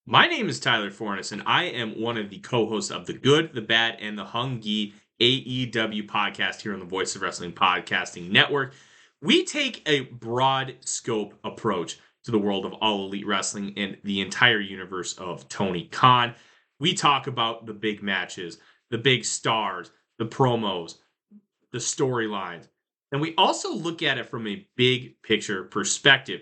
My name is Tyler Fornes, and I am one of the co-hosts of the Good, the Bad, and the Hungy AEW podcast here on the Voice of Wrestling Podcasting Network. We take a broad scope approach to the world of All Elite Wrestling and the entire universe of Tony Khan. We talk about the big matches, the big stars, the promos, the storylines, and we also look at it from a big picture perspective.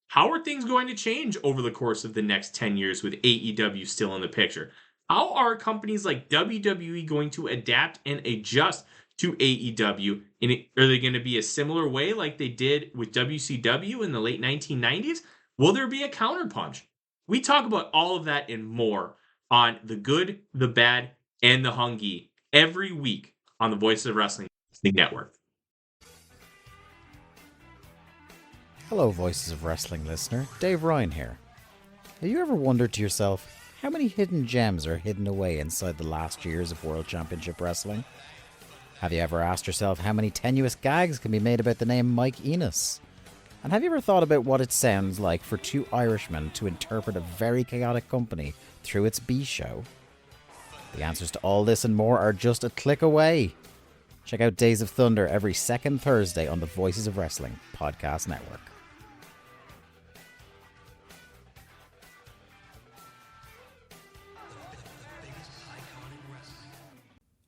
How are things going to change over the course of the next 10 years with AEW still in the picture? How are companies like WWE going to adapt and adjust to AEW? Are they going to be a similar way like they did with WCW in the late 1990s? Will there be a counterpunch? We talk about all of that and more on The Good, the Bad, and the Hungy every week on the Voice of Wrestling Network. Hello, Voices of Wrestling listener. Dave Ryan here. Have you ever wondered to yourself how many hidden gems are hidden away inside the last years of World Championship Wrestling? Have you ever asked yourself how many tenuous gags can be made about the name Mike Enos? And have you ever thought about what it sounds like for two Irishmen to interpret a very chaotic company through its B show? The answers to all this and more are just a click away. Check out Days of Thunder every second Thursday on the Voices of Wrestling Podcast Network.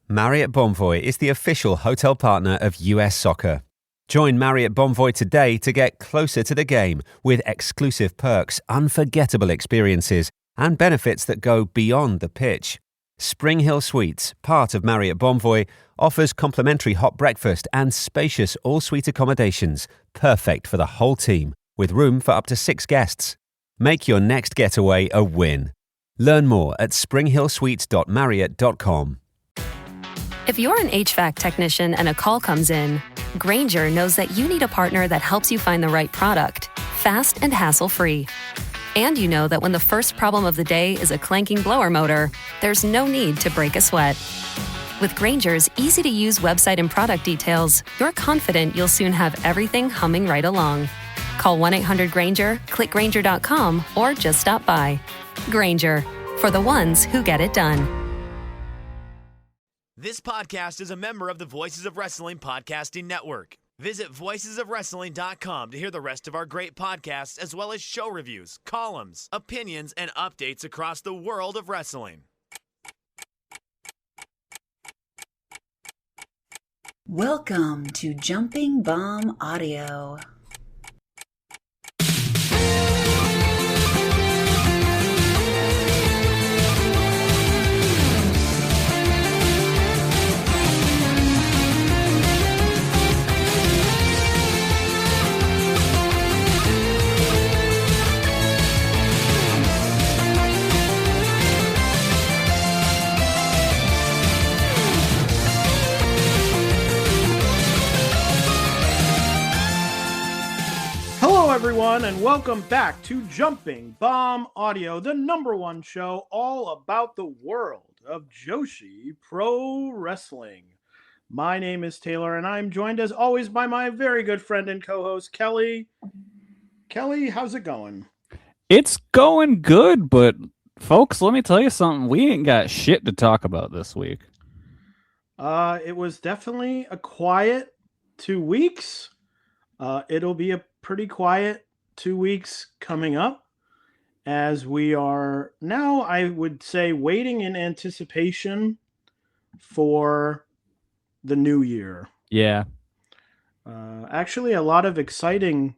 Marriott Bonvoy is the official hotel partner of US Soccer. Join Marriott Bonvoy today to get closer to the game with exclusive perks, unforgettable experiences, and benefits that go beyond the pitch. Spring Hill Suites, part of Marriott Bonvoy, offers complimentary hot breakfast and spacious all-suite accommodations, perfect for the whole team, with room for up to 6 guests. Make your next getaway a win. Learn more at springhillsuites.marriott.com. If you're an HVAC technician and a call comes in, Grainger knows that you need a partner that helps you find the right product, fast and hassle-free. And you know that when the first problem of the day is a clanking blower motor, there's no need to break a sweat. With Grainger's easy-to-use website and product details, you're confident you'll soon have everything humming right along. Call 1-800-GRAINGER, click Grainger.com, or just stop by. Grainger, for the ones who get it done. This podcast is a member of the Voices of Wrestling Podcasting Network. Visit voicesofwrestling.com to hear the rest of our great podcasts, as well as show reviews, columns, opinions, and updates across the world of wrestling. Welcome to Jumping Bomb Audio. Hello, everyone, and welcome back to Jumping Bomb Audio, the #1 show all about the world of joshi pro wrestling. My name is Taylor, and I'm joined, as always, by my very good friend and co-host, Kelly. Kelly, how's it going? It's going good, but folks, let me tell you something. We ain't got shit to talk about this week. It was definitely a quiet 2 weeks. It'll be a pretty quiet 2 weeks coming up, as we are now, I would say, waiting in anticipation for the new year. Yeah. Actually, a lot of exciting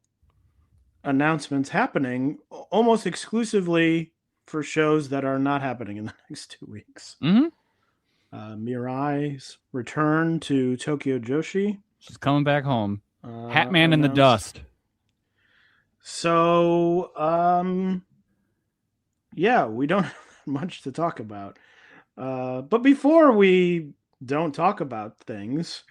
announcements happening almost exclusively for shows that are not happening in the next 2 weeks. Mm-hmm. Mirai's return to Tokyo Joshi. She's coming back home. Hatman in the dust. So, yeah, we don't have much to talk about. But before we don't talk about things,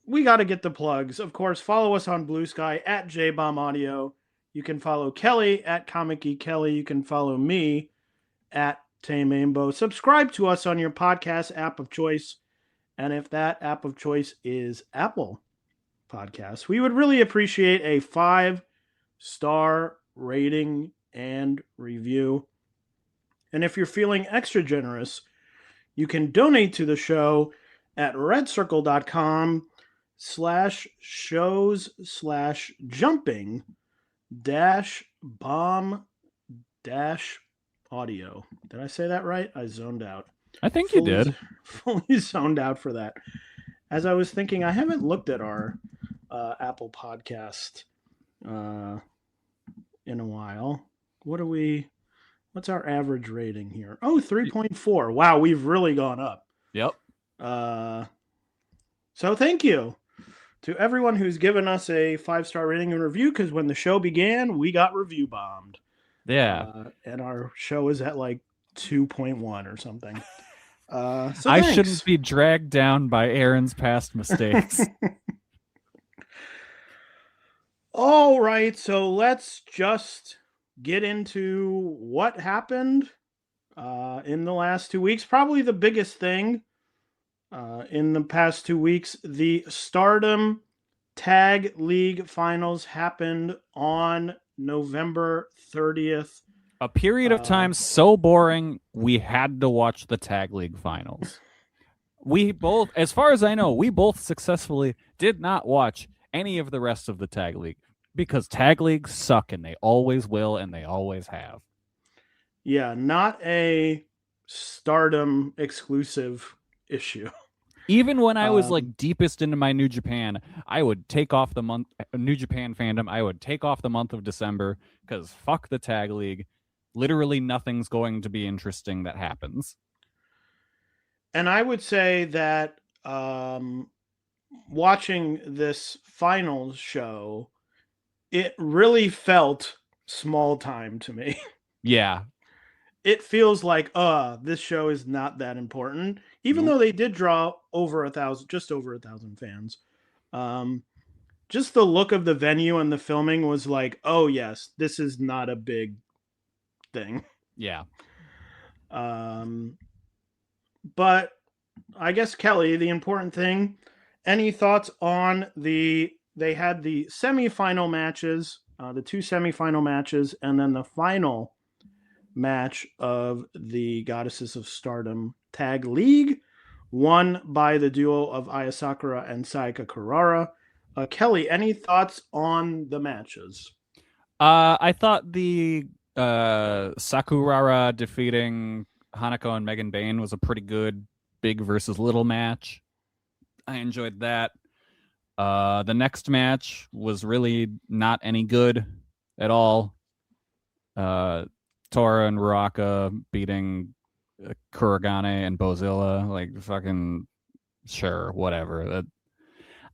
we got to get the plugs. Of course, follow us on Blue Sky at JBomb Audio. You can follow Kelly at Comic Geek Kelly. You can follow me at Tame Aimbo. Subscribe to us on your podcast app of choice. And if that app of choice is Apple Podcasts, we would really appreciate a 5-star rating and review. And if you're feeling extra generous, you can donate to the show at redcircle.com/shows/jumping-bomb-audio. Did I say that right? I zoned out. I think you did. Fully zoned out for that. As I was thinking, I haven't looked at our Apple Podcast in a while. What's our average rating here? Oh, 3.4. Wow, we've really gone up. Yep. So thank you to everyone who's given us a 5-star rating and review, because when the show began, we got review bombed. Yeah. And our show is at like 2.1 or something. So I thanks. shouldn't be dragged down by Aaron's past mistakes. All right, so let's just get into what happened in the last 2 weeks. Probably the biggest thing in the past 2 weeks, the Stardom Tag League finals happened on November 30th. A period of time so boring, we had to watch the Tag League finals. We both, as far as I know, we both successfully did not watch any of the rest of the Tag League because Tag Leagues suck and they always will and they always have. Yeah, not a Stardom exclusive issue. Even when I was like deepest into my New Japan, I would take off the month New Japan fandom. I would take off the month of December because fuck the Tag League. Literally nothing's going to be interesting that happens. And I would say that watching this finals show, it really felt small time to me. Yeah. It feels like, this show is not that important, even though they did draw over 1,000, just over 1,000 fans. Just the look of the venue and the filming was like, oh yes, this is not a big thing. Yeah. But I guess, Kelly, the important thing, any thoughts on they had the semifinal matches, the 2 semifinal matches, and then the final match of the Goddesses of Stardom Tag League, won by the duo of Aya Sakura and Sayaka Kurara. Kelly, any thoughts on the matches? I thought the Sakurara defeating Hanako and Megan Bayne was a pretty good big versus little match. I enjoyed that. The next match was really not any good at all. Tora and Ruaka beating Kuragane and Bozilla, like fucking sure, whatever.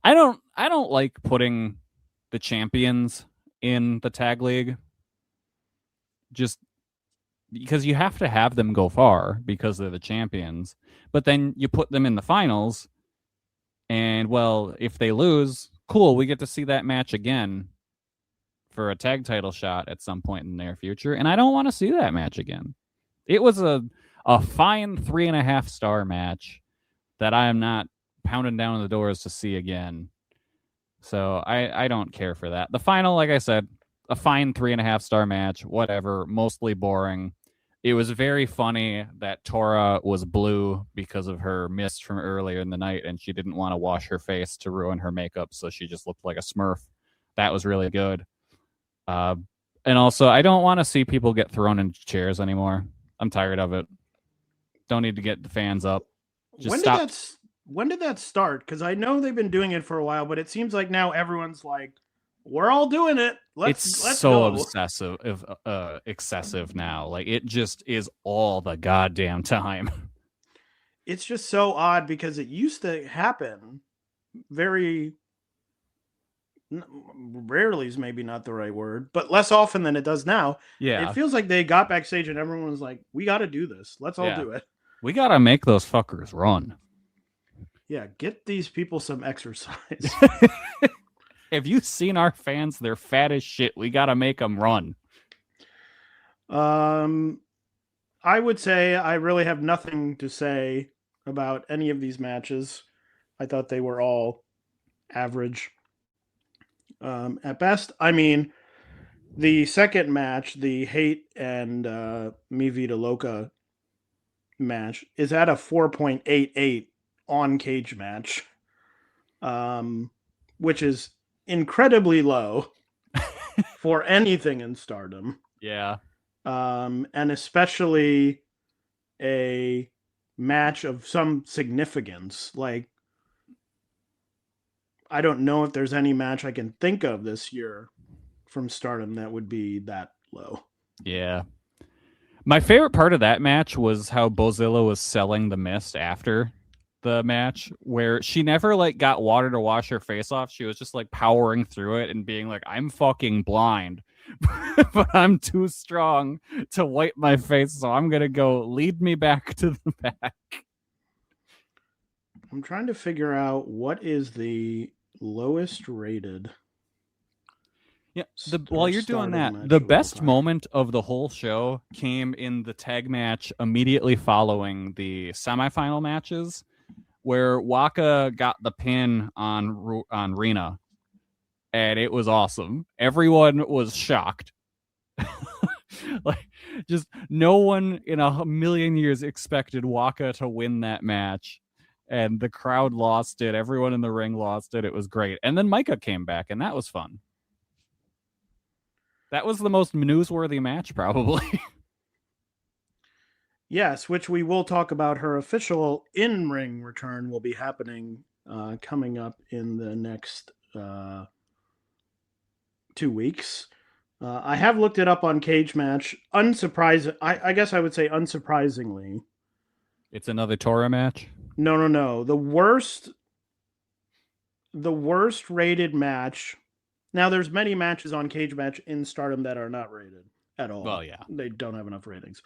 I don't like putting the champions in the tag league. Just because you have to have them go far because they're the champions, but then you put them in the finals, and well, if they lose, cool, we get to see that match again for a tag title shot at some point in the near future, and I don't want to see that match again. It was a fine 3.5-star match that I am not pounding down the doors to see again. So I don't care for that. The final, like I said, a fine 3.5-star match, whatever, mostly boring. It was very funny that Tora was blue because of her mist from earlier in the night, and she didn't want to wash her face to ruin her makeup, so she just looked like a Smurf. That was really good. And also, I don't want to see people get thrown into chairs anymore. I'm tired of it. Don't need to get the fans up. Just stop. When did that start? Because I know they've been doing it for a while, but it seems like now everyone's like, we're all doing it. Let's so go. excessive now. Like, it just is all the goddamn time. It's just so odd because it used to happen very rarely is maybe not the right word, but less often than it does now. Yeah. It feels like they got backstage and everyone was like, we got to do this. Let's all do it. We got to make those fuckers run. Yeah, get these people some exercise. Have you seen our fans? They're fat as shit. We got to make them run. I would say I really have nothing to say about any of these matches. I thought they were all average at best. I mean, The second match, the Hate and Mi Vida Loca match, is at a 4.88 on Cage Match, which is incredibly low for anything in Stardom. Yeah. And especially a match of some significance. Like, I don't know if there's any match I can think of this year from Stardom that would be that low. Yeah. My favorite part of that match was how Bozilla was selling the mist after the match, where she never like got water to wash her face off. She was just like powering through it and being like, I'm fucking blind, but I'm too strong to wipe my face, so I'm gonna go lead me back to the back. I'm trying to figure out what is the lowest rated. Yeah, while you're doing that, the best moment of the whole show came in the tag match immediately following the semifinal matches, where Waka got the pin on Rina, and it was awesome. Everyone was shocked. Like, just no one in a million years expected Waka to win that match, and the crowd lost it. Everyone in the ring lost it. It was great. And then Maika came back, and that was fun. That was the most newsworthy match, probably. Yes, which we will talk about. Her official in-ring return will be happening coming up in the next 2 weeks. I have looked it up on Cage Match. I guess I would say unsurprisingly. It's another Tora match? No. The worst rated match. Now, there's many matches on Cage Match in Stardom that are not rated at all. Well, yeah. They don't have enough ratings.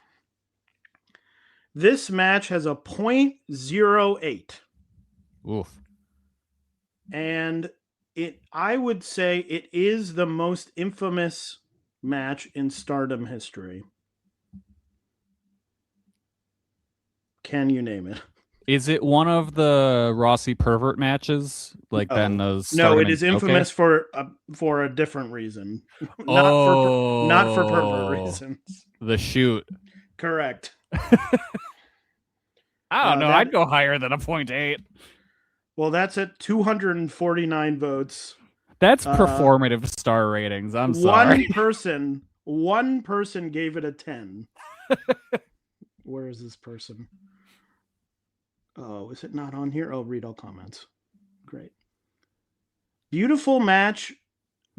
This match has a 0.08. Oof. And I would say it is the most infamous match in Stardom history. Can you name it? Is it one of the Rossi pervert matches? Like Ben those? No, it is infamous for a different reason. Not for pervert reasons. The shoot. Correct. I don't know. I'd go higher than a 0.8. Well, that's at 249 votes. That's performative star ratings. I'm sorry. One person gave it a 10. Where is this person? Oh, is it not on here? Oh, read all comments. Great. Beautiful match.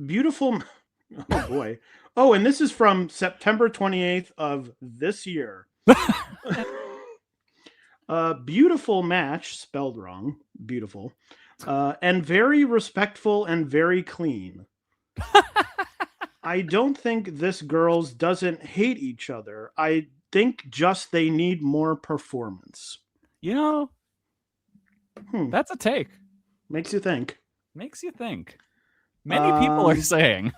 Beautiful. Oh, boy. Oh, and this is from September 28th of this year. Beautiful match, spelled wrong. Beautiful. And very respectful and very clean. I don't think this girls doesn't hate each other. I think just they need more performance. You know, that's a take. Makes you think. Makes you think. Many people are saying.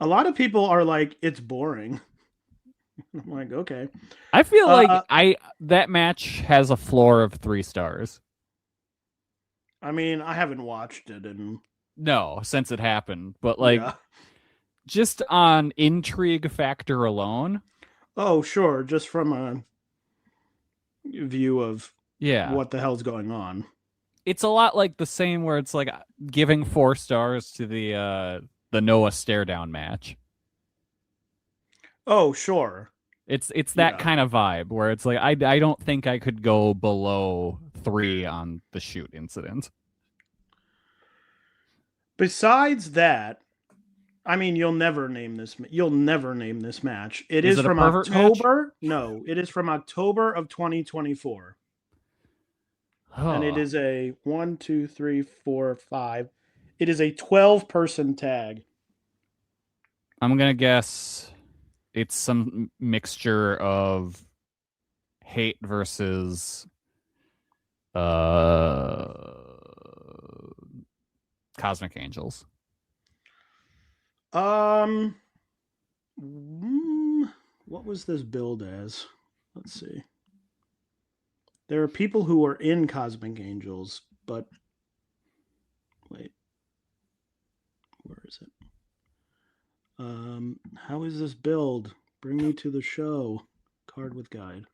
A lot of people are like, it's boring. I'm like, okay. I feel like that match has a floor of 3 stars. I mean, I haven't watched it no, since it happened, but like just on intrigue factor alone. Oh, sure, just from a view of what the hell's going on. It's a lot like the same where it's like giving 4 stars to the Noah stare down match. Oh, sure. It's that kind of vibe where it's like I don't think I could go below 3 on the shoot incident. Besides that, I mean, you'll never name this match. It is from October. Match? No, it is from October of 2024. Oh. And it is a 1, 2, 3, 4, 5. It is a 12-person tag. I'm gonna guess it's some mixture of Hate versus Cosmic Angels. What was this billed as? Let's see. There are people who are in Cosmic Angels, but wait. Where is it? How is this build? Bring me to the show. Card with guide.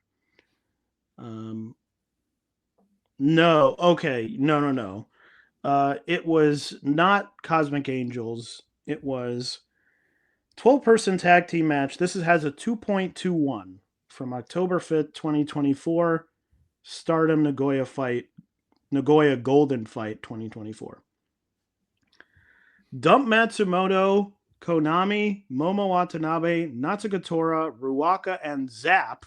No. Okay. No. It was not Cosmic Angels. It was 12-person tag team match. This has a 2.21 from October 5th, 2024. Stardom Nagoya Golden Fight 2024. Dump Matsumoto, Konami, Momo Watanabe, Natsuka Tora, Ruaka, and Zap.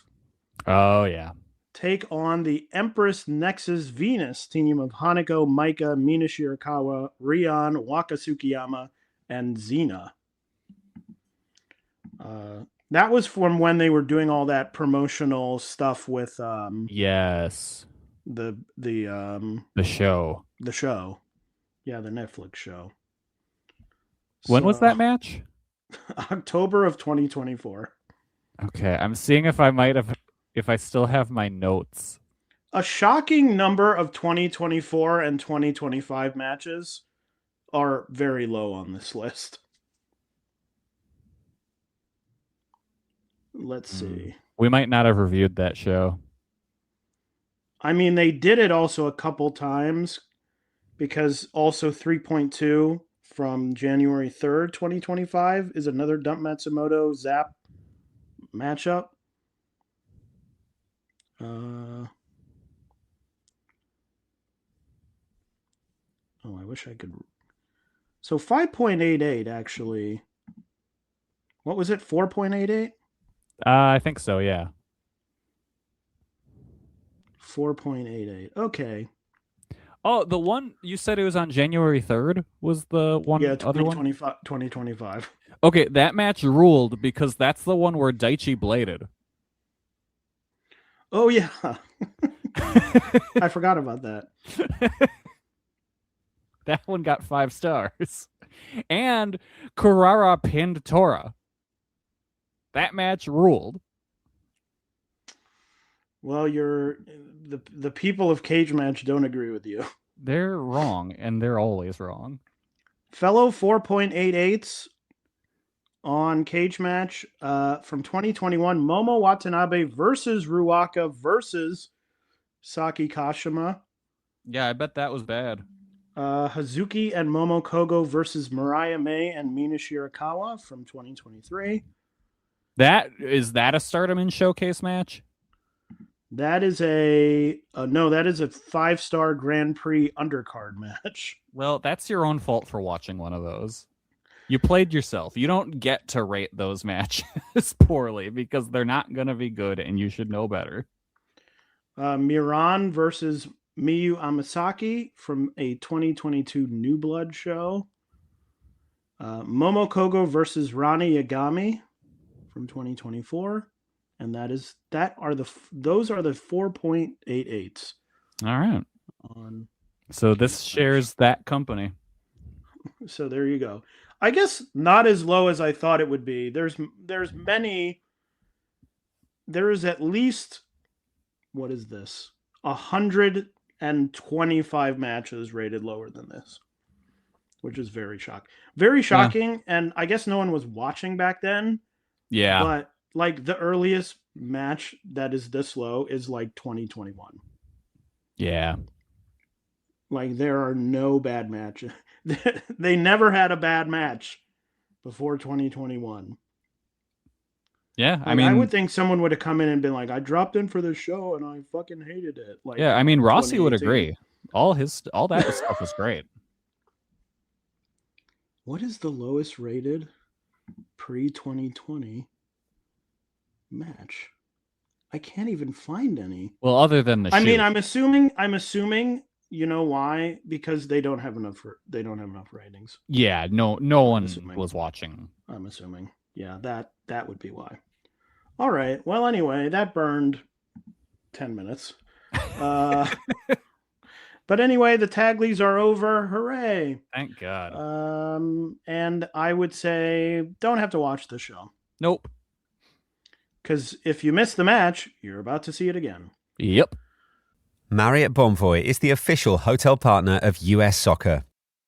Oh, yeah. Take on the Empress Nexus Venus team of Hanako, Maika, Mina Shirakawa, Rion, Waka Tsukiyama, and Xena. That was from when they were doing all that promotional stuff with yes, the show. The show. Yeah, the Netflix show. When was that match? October of 2024. Okay, I'm seeing if I still have my notes. A shocking number of 2024 and 2025 matches are very low on this list. Let's see. We might not have reviewed that show. I mean, they did it also a couple times because also 3.2 from January 3rd, 2025 is another Dump Matsumoto Zap matchup. Oh, I wish I could. So 5.88 actually. What was it? 4.88? I think so, yeah. 4.88. Okay. Oh, the one you said it was on January 3rd was the one. Yeah, other one? 2025. Okay, that match ruled because that's the one where Daichi bladed. Oh, yeah. I forgot about that. That one got 5 stars. And Kurara pinned Tora. That match ruled. Well, the people of Cage Match don't agree with you. They're wrong, and they're always wrong. Fellow 4.88s on Cage Match from 2021, Momo Watanabe versus Ruaka versus Saki Kashima. Yeah, I bet that was bad. Hazuki and Momo Kogo versus Mariah May and Mina Shirakawa from 2023. Is that a Stardom in Showcase match? That is a 5-star Grand Prix undercard match. Well, that's your own fault for watching one of those. You played yourself. You don't get to rate those matches poorly because they're not going to be good and you should know better. Miran versus Miyu Amasaki from a 2022 New Blood show. Momo Kogo versus Rani Yagami from 2024. And those are the 4.88s. All right. So this shares that company. So there you go. I guess not as low as I thought it would be. There is at least, what is this? 125 matches rated lower than this, which is very shocking. Very shocking. Yeah. And I guess no one was watching back then. Yeah. But like the earliest match that is this low is like 2021. Yeah. Like there are no bad matches. They never had a bad match before 2021. Yeah, like, I would think someone would have come in and been like, I dropped in for this show and I fucking hated it. Like, yeah, I mean, Rossi would agree. All that stuff was great. What is the lowest rated pre-2020 match? I can't even find any. Well, other than the shoot. I mean, I'm assuming you know why? Because they don't have enough ratings. Yeah, no one was watching. I'm assuming. Yeah, that would be why. All right. Well, anyway, that burned 10 minutes. But anyway, the tag leagues are over. Hooray. Thank God. And I would say don't have to watch the show. Nope. Because if you miss the match, you're about to see it again. Yep. Marriott Bonvoy is the official hotel partner of US Soccer.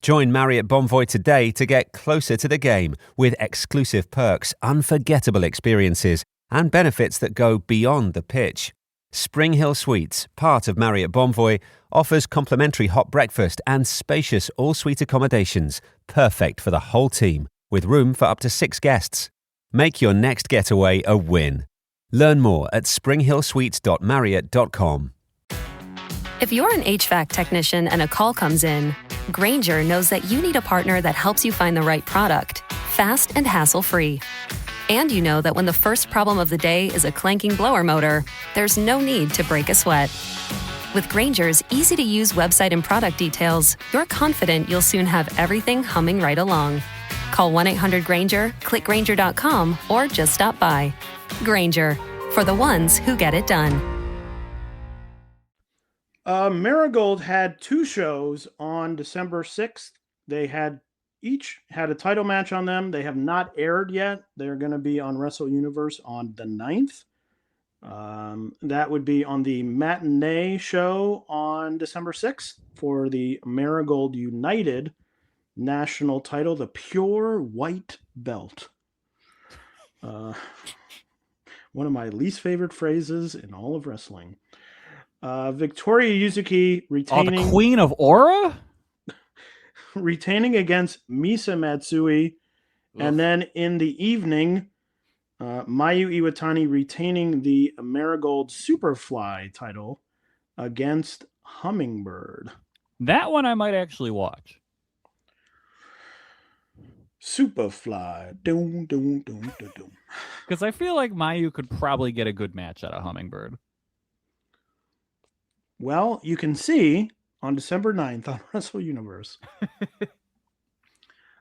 Join Marriott Bonvoy today to get closer to the game with exclusive perks, unforgettable experiences, and benefits that go beyond the pitch. Spring Hill Suites, part of Marriott Bonvoy, offers complimentary hot breakfast and spacious all-suite accommodations, perfect for the whole team, with room for up to 6 guests. Make your next getaway a win. Learn more at springhillsuites.marriott.com. If you're an HVAC technician and a call comes in, Grainger knows that you need a partner that helps you find the right product, fast and hassle-free. And you know that when the first problem of the day is a clanking blower motor, there's no need to break a sweat. With Grainger's easy-to-use website and product details, you're confident you'll soon have everything humming right along. Call 1-800-GRAINGER, click Grainger.com, or just stop by. Grainger, for the ones who get it done. Marigold had 2 shows on December 6th. They each had a title match on them. They have not aired yet. They're going to be on Wrestle Universe on the 9th. That would be on the matinee show on December 6th for the Marigold United national title, the Pure White Belt. One of my least favorite phrases in all of wrestling. Victoria Yuzuki retaining... the Queen of Aura? retaining against Misa Matsui. Oof. And then in the evening, Mayu Iwatani retaining the Marigold Superfly title against Hummingbird. That one I might actually watch. Superfly. Doom, doom, doom, doom, doom. Because I feel like Mayu could probably get a good match out of Hummingbird. Well, you can see on December 9th on Wrestle Universe.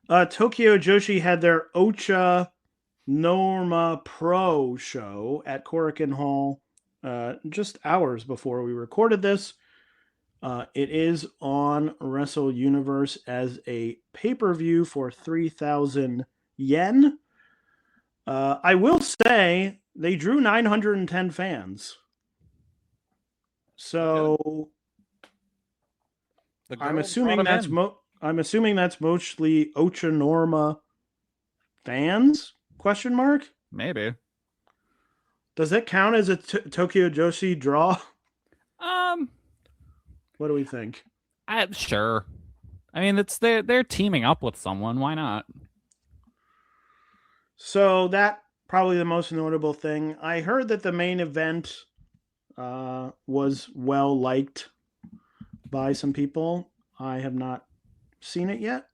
Tokyo Joshi had their Ocha Norma Pro show at Korakuen Hall just hours before we recorded this. It is on Wrestle Universe as a pay-per-view for 3,000 yen. I will say they drew 910 fans. So I'm assuming that's mostly Ocha Norma fans? Question mark? Maybe. Does that count as a Tokyo Joshi draw? What do we think? Sure. I mean, they're teaming up with someone. Why not? So that probably the most notable thing. I heard that the main event was well liked by some people. I have not seen it yet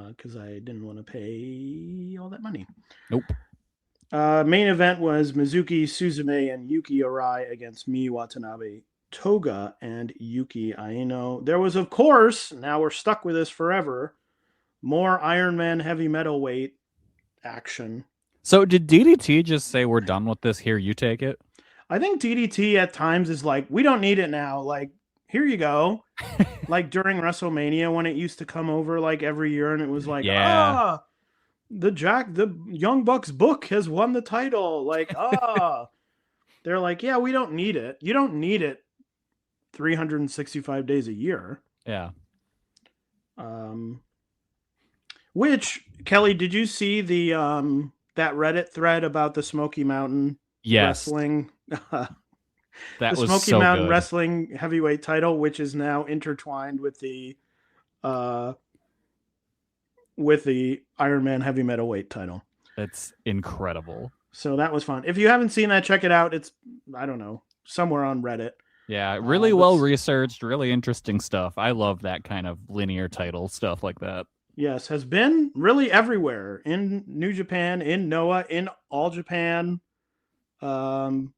because I didn't want to pay all that money. Nope. Main event was Mizuki Suzume and Yuki Arai against Mii Watanabe, Toga, and Yuki Aino. There was, of course, now we're stuck with this forever, more Iron Man heavy metal weight action. So did DDT just say, we're done with this, here, you take it? I think DDT at times is like, we don't need it now. Like, here you go. Like during WrestleMania when it used to come over like every year and it was like, the Young Bucks book has won the title. Like, they're like, yeah, we don't need it. You don't need it 365 days a year. Yeah. Which, Kelly, did you see the that Reddit thread about the Smoky Mountain wrestling? That the was Smoky so Mountain good. Wrestling heavyweight title, which is now intertwined with the Iron Man heavy metal weight title. That's incredible. So that was fun. If you haven't seen that, check it out. It's, I don't know, somewhere on Reddit. Yeah, really well researched, really interesting stuff. I love that kind of linear title stuff like that. Yes, has been really everywhere in New Japan, in Noah, in All Japan, in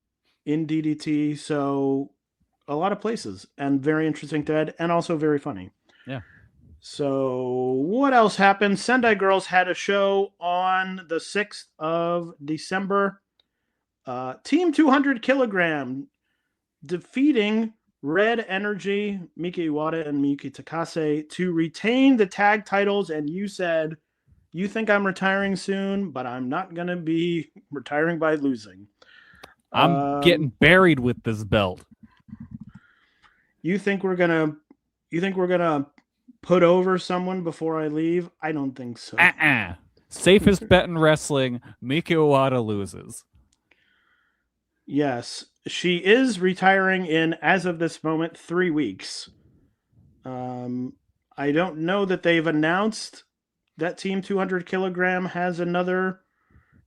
DDT. So a lot of places and very interesting thread and also very funny. Yeah. So what else happened? Sendai Girls had a show on the 6th of December. Team 200 kilogram defeating Red Energy, Miki Iwata and Miyuki Takase to retain the tag titles. And you said, you think I'm retiring soon, but I'm not going to be retiring by losing. I'm getting buried with this belt. You think we're going to put over someone before I leave? I don't think so. Safest bet in wrestling, Mika Iwata loses. Yes, she is retiring in, as of this moment, 3 weeks. I don't know that they've announced that Team 200 kilogram has another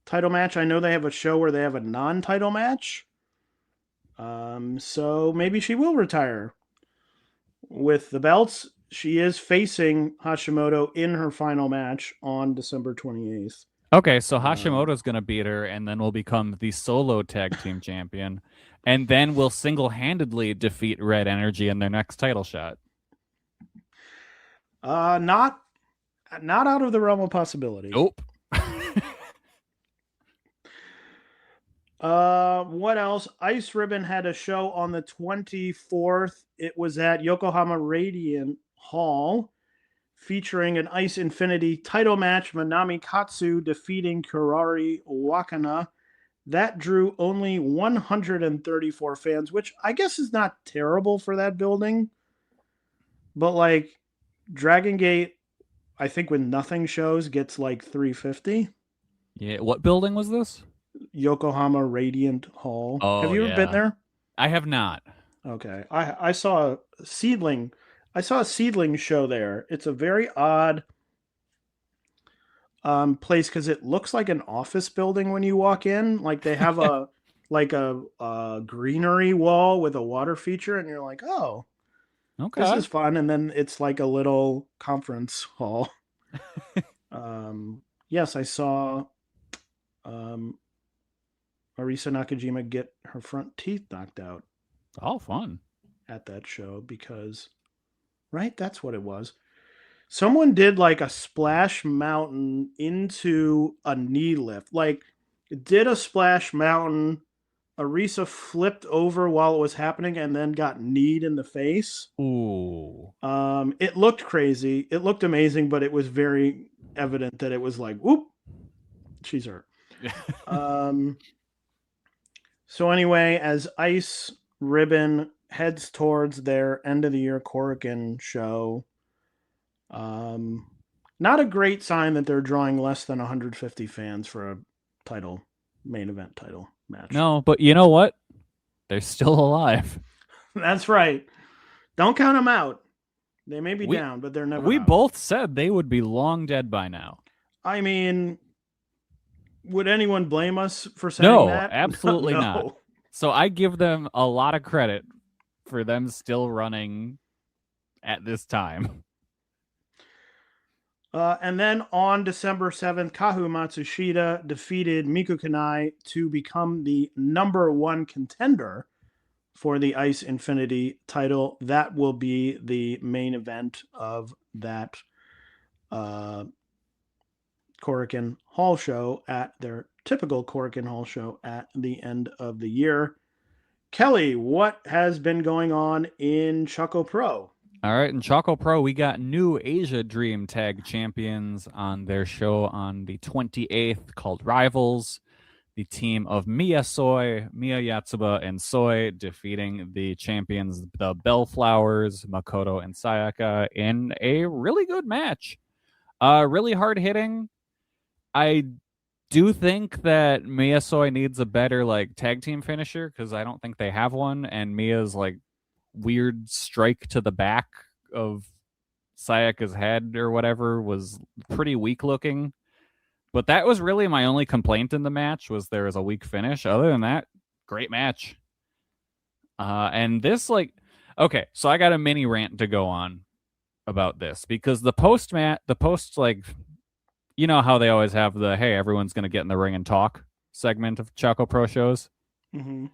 title match. I know they have a show where they have a non-title match. So maybe she will retire with the belts. She is facing Hashimoto in her final match on December 28th. Okay, so Hashimoto's going to beat her and then will become the solo tag team champion. And then will single-handedly defeat Red Energy in their next title shot. Not out of the realm of possibility. Nope. What else? Ice Ribbon had a show on the 24th. It was at Yokohama Radiant Hall, featuring an Ice Infinity title match, Manami Katsu defeating Kurari Wakana. That drew only 134 fans, which I guess is not terrible for that building. But like Dragon Gate, I think when nothing shows, gets like 350. Yeah, what building was this? Yokohama Radiant Hall. Oh, have you ever been there? I have not. Okay. I saw a seedling show there. It's a very odd place because it looks like an office building when you walk in. Like they have a greenery wall with a water feature, and you're like, oh, okay, this is fun. And then it's like a little conference hall. Yes, I saw Arisa Nakajima get her front teeth knocked out. Oh, fun. At that show because, right? That's what it was. Someone did like a splash mountain into a knee lift. Like, did a splash mountain. Arisa flipped over while it was happening and then got kneed in the face. Ooh. It looked crazy. It looked amazing, but it was very evident that it was like, whoop, she's hurt. So anyway, as Ice Ribbon heads towards their end of the year Korakuen show, not a great sign that they're drawing less than 150 fans for a main event title match. No, but you know what? They're still alive. That's right. Don't count them out. They may be down, but they're never out. Both said they would be long dead by now. I mean, would anyone blame us for saying that? No, absolutely not. So I give them a lot of credit for them still running at this time. And then on December 7th, Kahu Matsushita defeated Miku Kanai to become the #1 contender for the Ice Infinity title. That will be the main event of that Korakuen Hall show at their typical Korakuen Hall show at the end of the year. Kelly, what has been going on in Choco Pro? All right, in Choco Pro, we got new Asia Dream Tag Champions on their show on the 28th called Rivals. The team of Miya Soy, Miya Yatsuba, and Soy defeating the champions, the Bellflowers, Makoto and Sayaka, in a really good match. Really hard hitting. I do think that Miya Soy needs a better tag team finisher because I don't think they have one, and Mia's weird strike to the back of Sayaka's head or whatever was pretty weak looking. But that was really my only complaint in the match, was there was a weak finish. Other than that, great match. And this okay, so I got a mini rant to go on about this because the post you know how they always have the hey, everyone's going to get in the ring and talk segment of Choco Pro shows. Mm-hmm.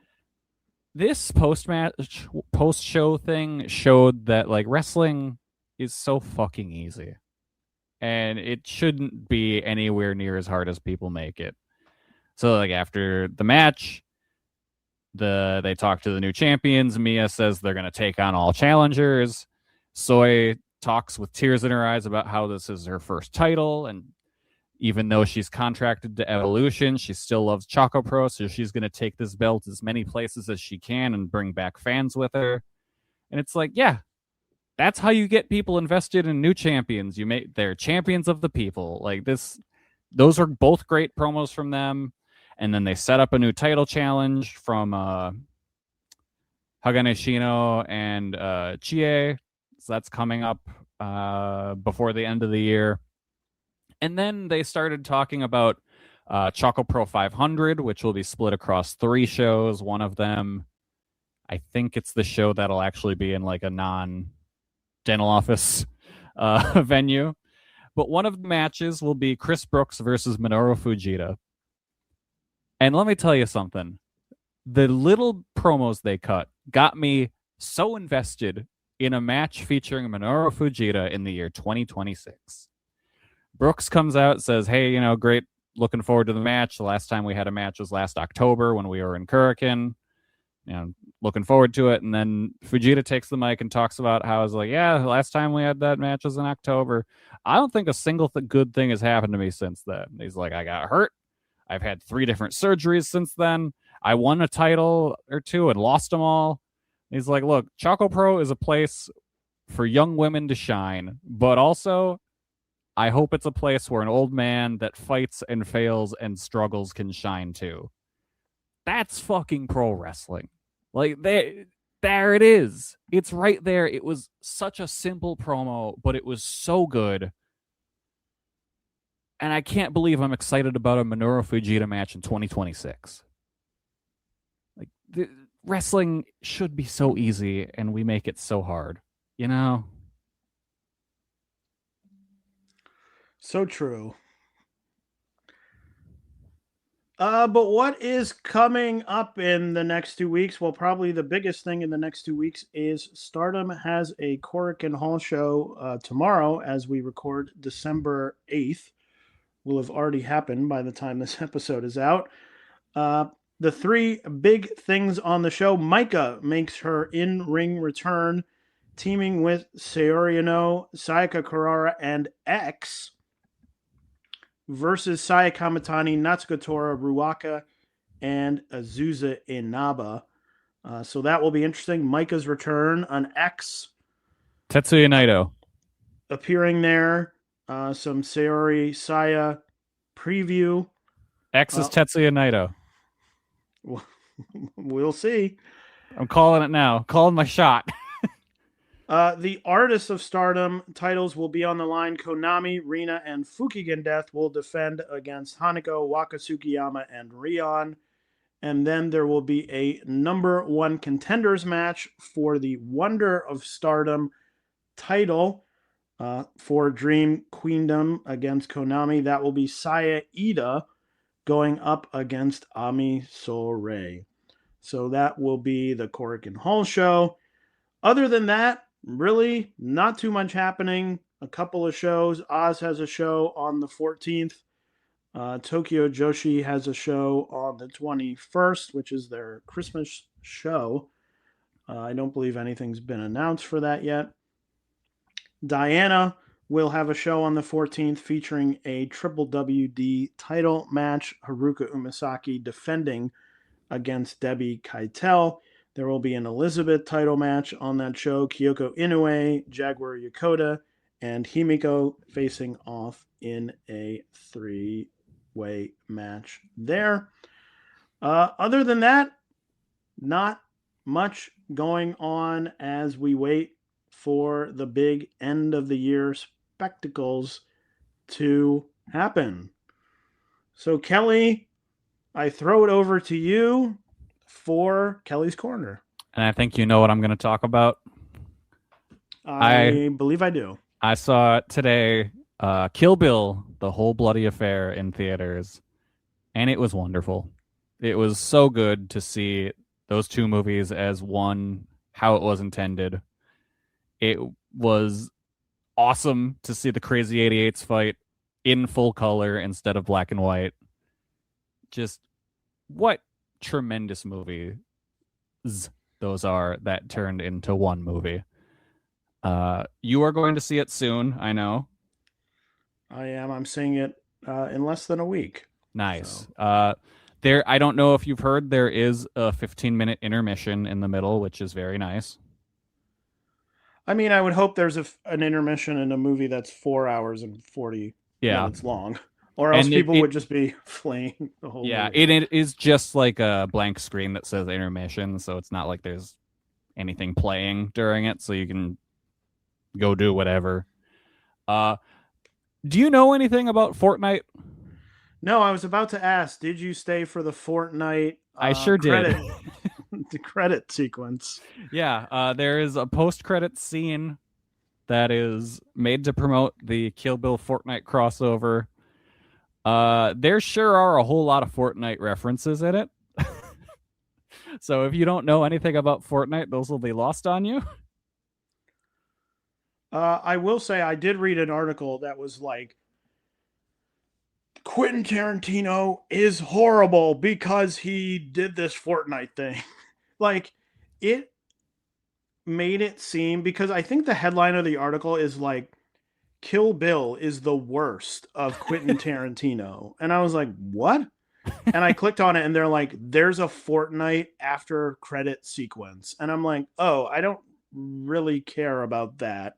This post-show thing showed that wrestling is so fucking easy, and it shouldn't be anywhere near as hard as people make it. So after the match, they talk to the new champions. Mia says they're going to take on all challengers. Soy talks with tears in her eyes about how this is her first title, and even though she's contracted to Evolution, she still loves Choco Pro, so she's going to take this belt as many places as she can and bring back fans with her. And it's yeah, That's how you get people invested in new champions. They're champions of the people. Like this, those are both great promos from them. And then they set up a new title challenge from Hagane Shino and Chie. So that's coming up before the end of the year. And then they started talking about Choco Pro 500, which will be split across 3 shows. One of them, I think it's the show that'll actually be in like a non-dental office venue. But one of the matches will be Chris Brooks versus Minoru Fujita. And let me tell you something. The little promos they cut got me so invested in a match featuring Minoru Fujita in the year 2026. Brooks comes out, says, hey, great, looking forward to the match. The last time we had a match was last October when we were in Korakuen. Looking forward to it. And then Fujita takes the mic and talks about how it's like, yeah, the last time we had that match was in October. I don't think a single good thing has happened to me since then. He's like, I got hurt. I've had 3 different surgeries since then. I won a title or 2 and lost them all. He's like, look, Choco Pro is a place for young women to shine, but also I hope it's a place where an old man that fights and fails and struggles can shine too. That's fucking pro wrestling. Like, there it is. It's right there. It was such a simple promo, but it was so good. And I can't believe I'm excited about a Minoru Fujita match in 2026. Like, wrestling should be so easy, and we make it so hard. So true. But what is coming up in the next 2 weeks? Well, probably the biggest thing in the next 2 weeks is Stardom has a Korakuen Hall show tomorrow as we record December 8th. Will have already happened by the time this episode is out. The 3 big things on the show. Maika makes her in-ring return, teaming with Saori Anou, Sayaka Kurara, and X versus Saya Kamitani, Natsuko Tora, Ruaka, and Azusa Inaba. So that will be interesting. Maika's return on X. Tetsuya Naito. Appearing there. Some Saori Saya preview. X is Tetsuya Naito. We'll see. I'm calling it now. Calling my shot. The Artists of Stardom titles will be on the line. Konami, Rina, and Fukigen Death will defend against Hanako, Waka Tsukiyama, and Rion. And then there will be a number 1 contenders match for the Wonder of Stardom title for Dream Queendom against Konami. That will be Saya Ida going up against Ami Sourei. So that will be the Korakuen Hall show. Other than that, really not too much happening. A couple of shows. Oz has a show on the 14th. Tokyo Joshi has a show on the 21st, which is their Christmas show. I don't believe anything's been announced for that yet. Diana will have a show on the 14th featuring a Triple WD title match. Haruka Umasaki defending against Debbie Keitel. There will be an Elizabeth title match on that show. Kyoko Inoue, Jaguar Yokota, and Himiko facing off in a 3-way match there. Other than that, not much going on as we wait for the big end of the year spectacles to happen. So, Kelly, I throw it over to you for Kelly's Corner. And I think you know what I'm going to talk about. I believe I do. I saw today Kill Bill, The Whole Bloody Affair in theaters, and it was wonderful. It was so good to see those 2 movies as one, how it was intended. It was awesome to see the Crazy 88s fight in full color instead of black and white. Just what tremendous movies those are that turned into one movie. You are going to see it soon, I know. I am. I'm seeing it in less than a week. Nice. So. I don't know if you've heard, there is a 15-minute intermission in the middle, which is very nice. I mean, I would hope there's an intermission in a movie that's 4 hours and 40 minutes long. Or else people would just be flaying the whole movie. It is just like a blank screen that says intermission, so it's not like there's anything playing during it, so you can go do whatever. Do you know anything about Fortnite? No, I was about to ask, did you stay for the Fortnite I sure did. the credit sequence? Yeah, there is a post-credit scene that is made to promote the Kill Bill Fortnite crossover. There sure are a whole lot of Fortnite references in it. So if you don't know anything about Fortnite, those will be lost on you. I will say I did read an article that was like, Quentin Tarantino is horrible because he did this Fortnite thing. Like, it made it seem, because I think the headline of the article is like, Kill Bill is the worst of Quentin Tarantino. And I was like, what? And I clicked on it and they're like, there's a Fortnite after credit sequence. And I'm like, oh, I don't really care about that.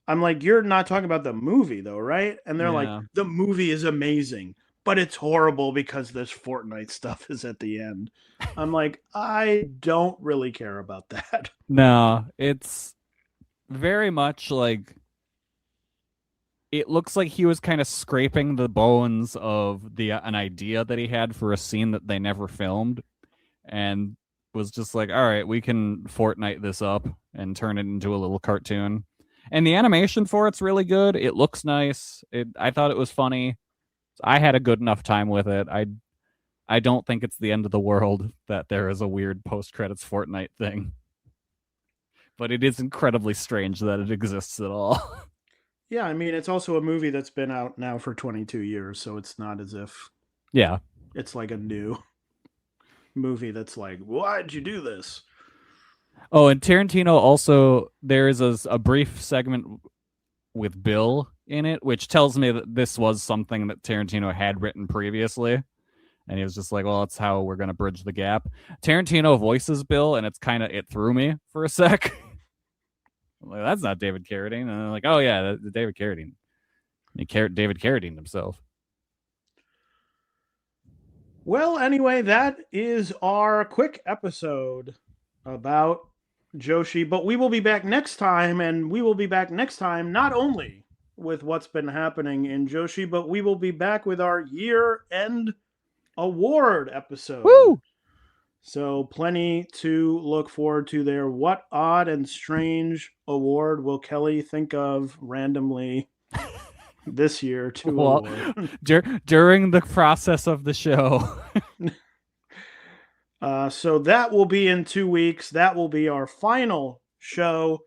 I'm like, you're not talking about the movie though, right? And they're like, the movie is amazing, but it's horrible because this Fortnite stuff is at the end. I'm like, I don't really care about that. No, it's very much like, it looks like he was kind of scraping the bones of an idea that he had for a scene that they never filmed, and was just like, all right, we can Fortnite this up and turn it into a little cartoon. And the animation for it's really good. It looks nice. I thought it was funny. I had a good enough time with it. I don't think it's the end of the world that there is a weird post-credits Fortnite thing. But it is incredibly strange that it exists at all. Yeah, I mean, it's also a movie that's been out now for 22 years, so it's not as if it's like a new movie that's like, why'd you do this? Oh, and Tarantino also, there is a brief segment with Bill in it, which tells me that this was something that Tarantino had written previously. And he was just like, well, that's how we're going to bridge the gap. Tarantino voices Bill, and it threw me for a sec. I'm like, that's not David Carradine. And I'm like, oh yeah, that's David Carradine. David Carradine himself. Well, anyway, that is our quick episode about Joshi, but we will be back next time, and we will be back next time not only with what's been happening in Joshi, but we will be back with our year-end award episode. Woo! So plenty to look forward to there. What odd and strange award will Kelly think of randomly this year to award? During the process of the show. So that will be in 2 weeks. That will be our final show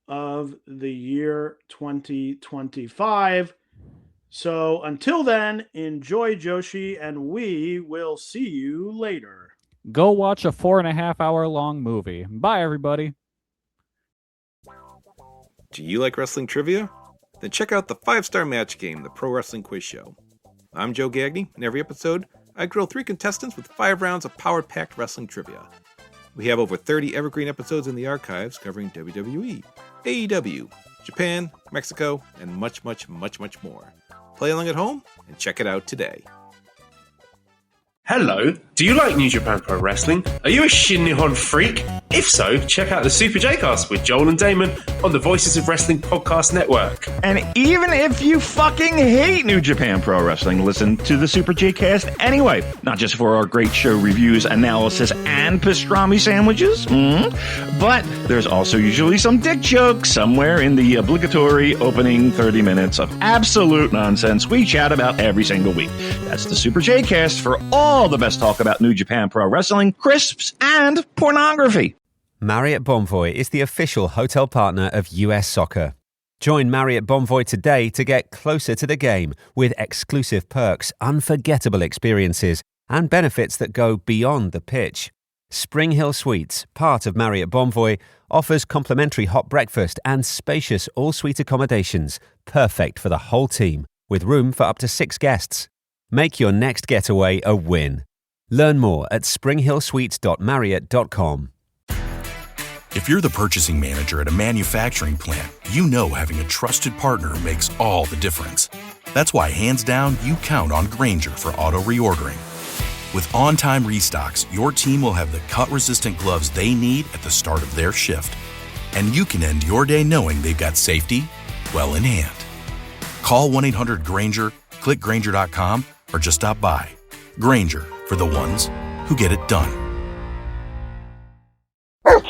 of the year 2025. So until then, enjoy Joshi, and we will see you later. Go watch a 4.5 hour long movie. Bye, everybody. Do you like wrestling trivia? Then check out the 5-Star Match Game, the Pro Wrestling Quiz Show. I'm Joe Gagney, and every episode, I grill 3 contestants with 5 rounds of power-packed wrestling trivia. We have over 30 evergreen episodes in the archives covering WWE, AEW, Japan, Mexico, and much, much, much, much more. Play along at home and check it out today. Hello, do you like New Japan Pro Wrestling? Are you a Shin Nihon freak? If so, check out the Super J-Cast with Joel and Damon on the Voices of Wrestling Podcast Network. And even if you fucking hate New Japan Pro Wrestling, listen to the Super J-Cast anyway. Not just for our great show reviews, analysis, and pastrami sandwiches, but there's also usually some dick jokes somewhere in the obligatory opening 30 minutes of absolute nonsense we chat about every single week. That's the Super J-Cast for all the best talk about New Japan Pro Wrestling, crisps, and pornography. Marriott Bonvoy is the official hotel partner of US Soccer. Join Marriott Bonvoy today to get closer to the game with exclusive perks, unforgettable experiences, and benefits that go beyond the pitch. Spring Hill Suites, part of Marriott Bonvoy, offers complimentary hot breakfast and spacious all-suite accommodations, perfect for the whole team, with room for up to 6 guests. Make your next getaway a win. Learn more at springhillsuites.marriott.com. If you're the purchasing manager at a manufacturing plant, you know having a trusted partner makes all the difference. That's why, hands down, you count on Grainger for auto reordering. With on-time restocks, your team will have the cut-resistant gloves they need at the start of their shift. And you can end your day knowing they've got safety well in hand. Call 1-800-GRAINGER, click Grainger.com, or just stop by. Grainger, for the ones who get it done.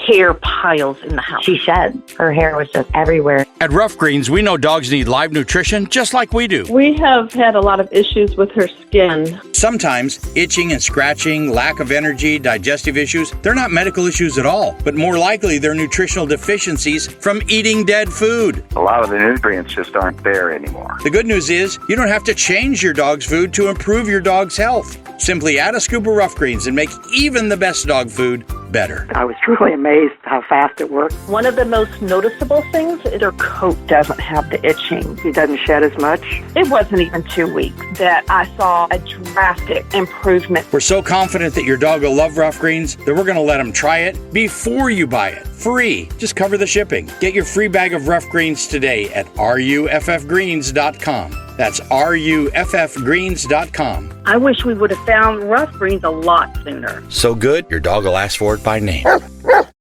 Hair piles in the house. She shed. Her hair was just everywhere. At Rough Greens, we know dogs need live nutrition just like we do. We have had a lot of issues with her skin. Sometimes itching and scratching, lack of energy, digestive issues, they're not medical issues at all, but more likely they're nutritional deficiencies from eating dead food. A lot of the nutrients just aren't there anymore. The good news is you don't have to change your dog's food to improve your dog's health. Simply add a scoop of Rough Greens and make even the best dog food better. I was truly amazed how fast it worked. One of the most noticeable things is her coat doesn't have the itching. He doesn't shed as much. It wasn't even 2 weeks that I saw a drastic improvement. We're so confident that your dog will love Rough Greens that we're going to let him try it before you buy it. Free. Just cover the shipping. Get your free bag of Rough Greens today at ruffgreens.com. That's ruffgreens.com. I wish we would have found Rough Greens a lot sooner. So good, your dog will ask for it by name.